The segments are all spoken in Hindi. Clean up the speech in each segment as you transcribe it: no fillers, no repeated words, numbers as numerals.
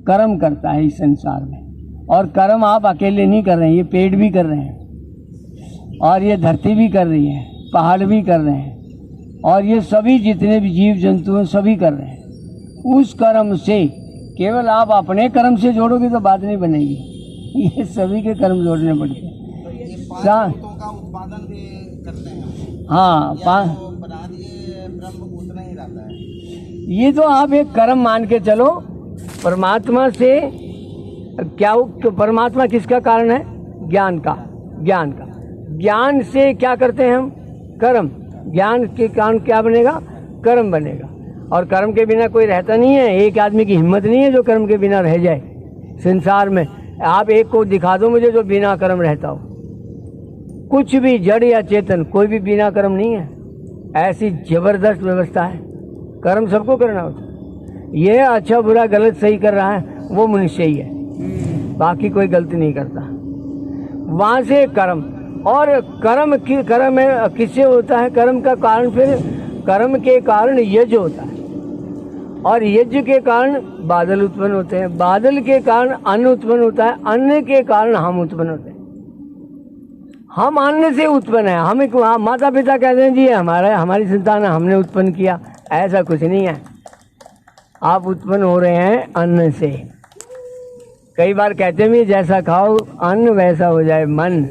कर्म करता है इस संसार में। और कर्म आप अकेले नहीं कर रहे हैं, ये पेड़ भी कर रहे हैं और ये धरती भी कर रही है, पहाड़ भी कर रहे हैं और ये सभी जितने भी जीव जंतु हैं सभी कर रहे हैं। उस कर्म से केवल आप अपने कर्म से जोड़ोगे तो बात नहीं बनेगी, ये सभी के कर्म जोड़ने पड़ते हैं। का उत्पादन भी करते हैं। हाँ, ब्रह्म उतना ही रहता है। ये तो आप एक कर्म मान के चलो। परमात्मा से क्या, परमात्मा किसका कारण है? ज्ञान का। ज्ञान से क्या करते हैं हम? कर्म। ज्ञान के कारण क्या बनेगा? कर्म बनेगा। और कर्म के बिना कोई रहता नहीं है। एक आदमी की हिम्मत नहीं है जो कर्म के बिना रह जाए संसार में। आप एक को दिखा दो मुझे जो बिना कर्म रहता हो। कुछ भी जड़ या चेतन कोई भी बिना कर्म नहीं है। ऐसी जबरदस्त व्यवस्था है। कर्म सबको करना होता है। ये अच्छा बुरा गलत सही कर रहा है वो मनुष्य ही है, बाकी कोई गलती नहीं करता। वहाँ से कर्म। और कर्म किससे होता है? कर्म का कारण, फिर कर्म के कारण यज्ञ होता है और यज्ञ के कारण बादल उत्पन्न होते हैं, बादल के कारण अन्न उत्पन्न होता है, अन्न के कारण हम उत्पन्न होते हैं। हम अन्न से उत्पन्न है। हम एक माता पिता कहते हैं जी हमारी संतान है, हमने उत्पन्न किया। ऐसा कुछ नहीं है। आप उत्पन्न हो रहे हैं अन्न से। कई बार कहते भी जैसा खाओ अन्न वैसा हो जाए मन,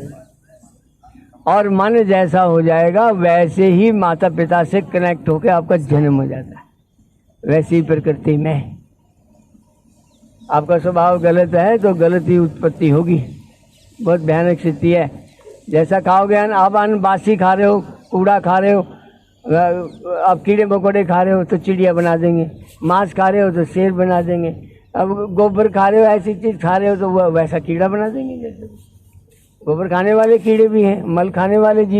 और मन जैसा हो जाएगा वैसे ही माता पिता से कनेक्ट होकर आपका जन्म हो जाता है। वैसी प्रकृति में आपका स्वभाव गलत है तो गलत ही उत्पत्ति होगी। बहुत भयानक स्थिति है। जैसा खाओगे अन्न, आप अन्न बासी खा रहे हो, कूड़ा खा रहे हो, आप कीड़े मकोड़े खा रहे हो तो चिड़िया बना देंगे, मांस खा रहे हो तो शेर बना देंगे, अब गोबर खा रहे हो ऐसी चीज़ खा रहे हो तो वह वैसा कीड़ा बना देंगे। जैसे गोबर खाने वाले कीड़े भी हैं, मल खाने वाले जीव